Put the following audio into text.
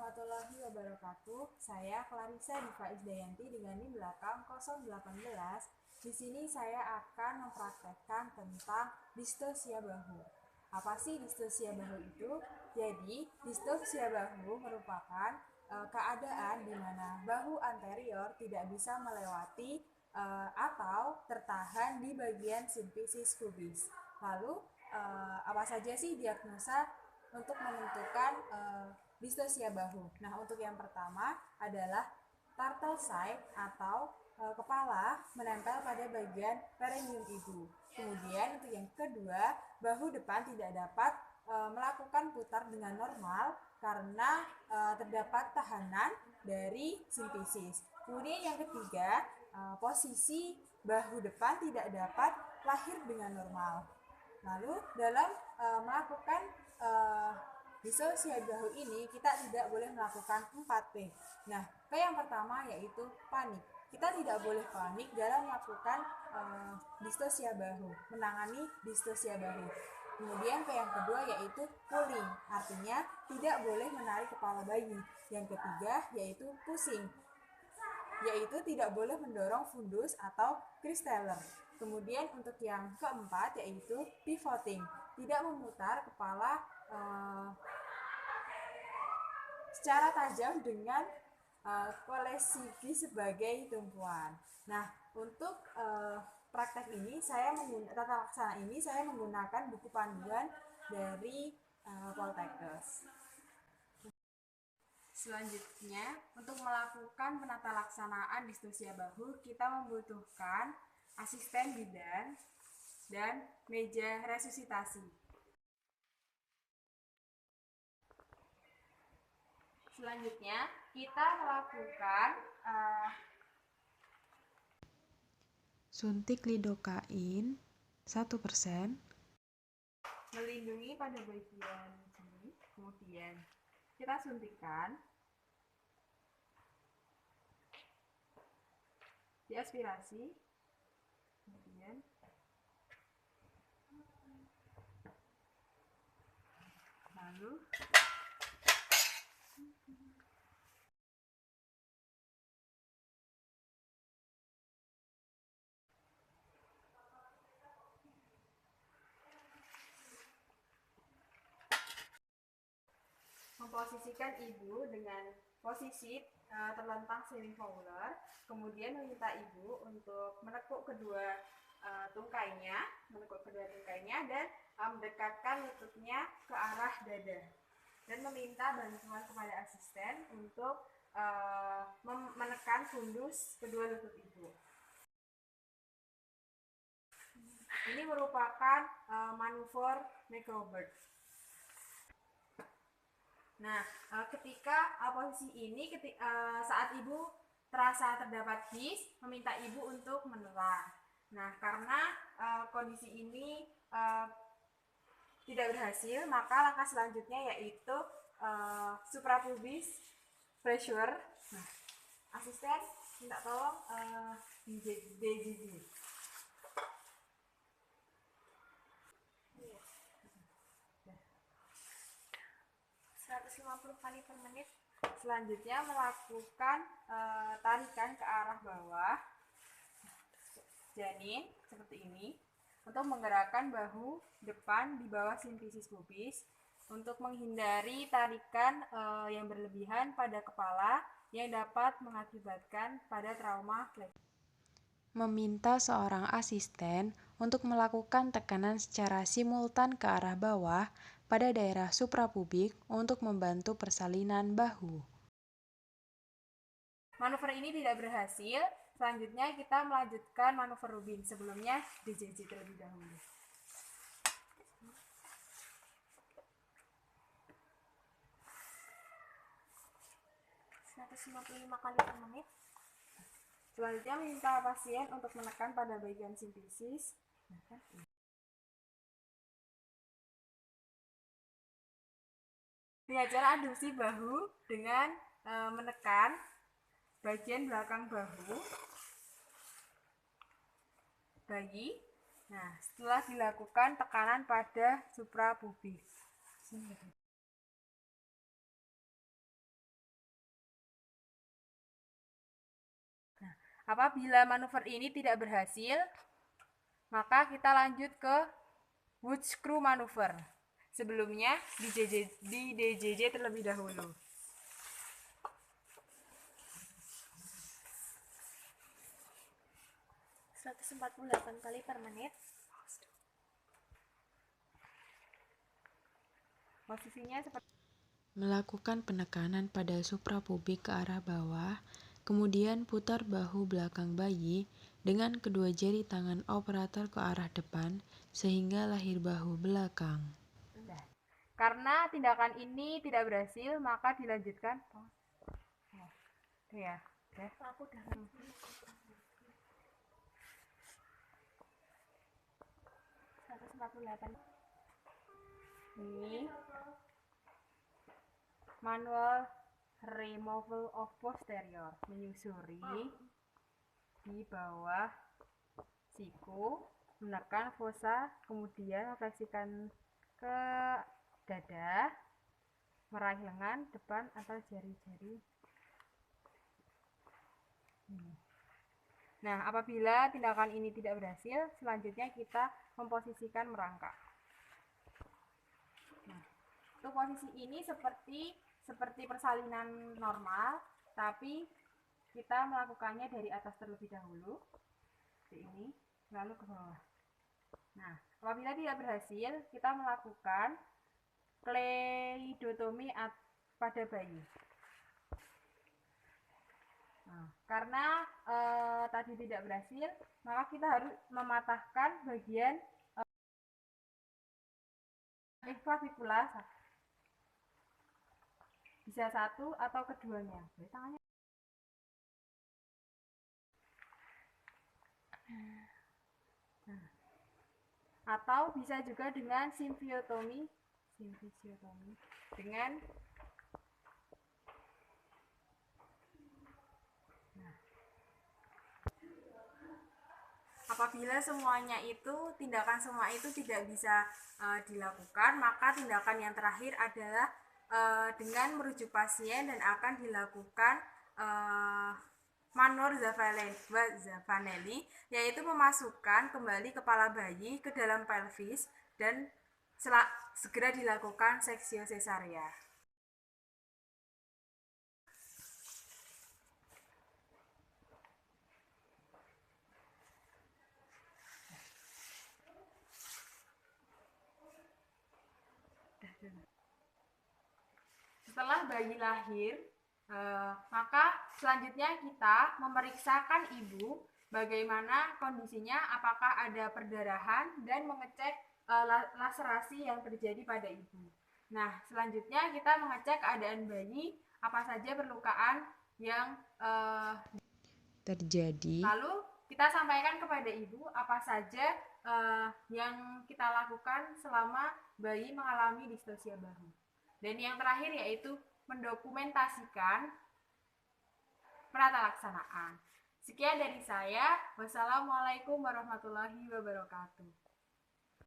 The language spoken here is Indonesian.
warahmatullahi wabarakatuh. Saya Clarissa Diva Isdayanti dengan NIM belakang 018. Di sini saya akan mempraktekkan tentang distosia bahu. Apa sih distosia bahu itu? Jadi, distosia bahu merupakan keadaan di mana bahu anterior tidak bisa melewati atau tertahan di bagian simfisis pubis. Lalu, apa saja sih diagnosa untuk menentukan distosia bahu? Nah, untuk yang pertama adalah turtle side atau kepala menempel pada bagian perineum ibu. Kemudian untuk yang kedua, bahu depan tidak dapat melakukan putar dengan normal karena terdapat tahanan dari simfisis. Kemudian yang ketiga, posisi bahu depan tidak dapat lahir dengan normal. Lalu dalam melakukan distosia bahu ini kita tidak boleh melakukan 4P. Nah, P yang pertama yaitu panik. Kita tidak boleh panik dalam melakukan distosia bahu, menangani distosia bahu. Kemudian P yang kedua yaitu pulling, artinya tidak boleh menarik kepala bayi. Yang ketiga yaitu pushing, yaitu tidak boleh mendorong fundus atau kristeller. Kemudian untuk yang keempat yaitu pivoting, tidak memutar kepala secara tajam dengan kolesigi sebagai tumpuan. Nah, untuk praktek ini tata laksana ini saya menggunakan buku panduan dari Poltekkes. Selanjutnya, untuk melakukan penata laksanaan distosia bahu, kita membutuhkan asisten bidan dan meja resusitasi. Selanjutnya, kita melakukan suntik lidokain 1%, melindungi pada bagian sini. Kemudian kita suntikan, diaspirasi, kemudian lalu memposisikan ibu dengan posisi terlentang semifaular, kemudian meminta ibu untuk menekuk kedua tungkainya dan mendekatkan lututnya ke arah dada, dan meminta bantuan kepada asisten untuk menekan fundus kedua lutut ibu. Ini merupakan manuver Macrobird. Nah, ketika posisi ini, saat ibu terasa terdapat his, meminta ibu untuk menerang. Nah, karena kondisi ini tidak berhasil, maka langkah selanjutnya yaitu suprapubis pressure. Nah, asisten minta tolong DGG. 150 kali per menit. Selanjutnya melakukan tarikan ke arah bawah janin seperti ini untuk menggerakkan bahu depan di bawah simfisis pubis untuk menghindari tarikan yang berlebihan pada kepala yang dapat mengakibatkan pada trauma fleksi. Meminta seorang asisten untuk melakukan tekanan secara simultan ke arah bawah pada daerah suprapubik untuk membantu persalinan bahu. Manuver ini tidak berhasil. Selanjutnya kita melanjutkan manuver Rubin. Sebelumnya DJJ terlebih dahulu. ...155 kali per menit. Selanjutnya minta pasien untuk menekan pada bagian simfisis. Dengan cara adduksi bahu dengan menekan bagian belakang bahu bayi. Nah, setelah dilakukan tekanan pada suprapubis. Apabila manuver ini tidak berhasil, maka kita lanjut ke wood screw manuver. Sebelumnya di DJJ terlebih dahulu. kali per menit. Posisinya seperti Melakukan penekanan pada suprapubik ke arah bawah, kemudian putar bahu belakang bayi dengan kedua jari tangan operator ke arah depan sehingga lahir bahu belakang. karena tindakan ini tidak berhasil, maka dilanjutkan. Ya, Aku udah 148. Ini manual removal of posterior, menyusuri di bawah siku, menekan fosa, kemudian refleksikan ke dada, meraih lengan depan atau jari-jari. Nah, apabila tindakan ini tidak berhasil, selanjutnya kita memposisikan merangkak. Nah, untuk posisi ini seperti persalinan normal, tapi kita melakukannya dari atas terlebih dahulu, seperti ini, lalu ke bawah. Nah, apabila tidak berhasil, kita melakukan kleidotomi pada bayi. Nah, karena tadi tidak berhasil, maka kita harus mematahkan bagian clavicula, bisa satu atau keduanya. Tangannya. Nah, atau bisa juga dengan simfiotomi dengan apabila tindakan semua itu tidak bisa dilakukan, maka tindakan yang terakhir adalah dengan merujuk pasien dan akan dilakukan manor Zavanelli, yaitu memasukkan kembali kepala bayi ke dalam pelvis dan segera dilakukan seksio cesaria. Setelah bayi lahir, maka selanjutnya kita memeriksakan ibu bagaimana kondisinya, apakah ada perdarahan, dan mengecek laserasi yang terjadi pada ibu. Nah, selanjutnya kita mengecek keadaan bayi, apa saja perlukaan yang terjadi. Lalu kita sampaikan kepada ibu apa saja yang kita lakukan selama bayi mengalami distosia bahu. Dan yang terakhir yaitu mendokumentasikan penata laksanaan. Sekian dari saya. Wassalamualaikum warahmatullahi wabarakatuh.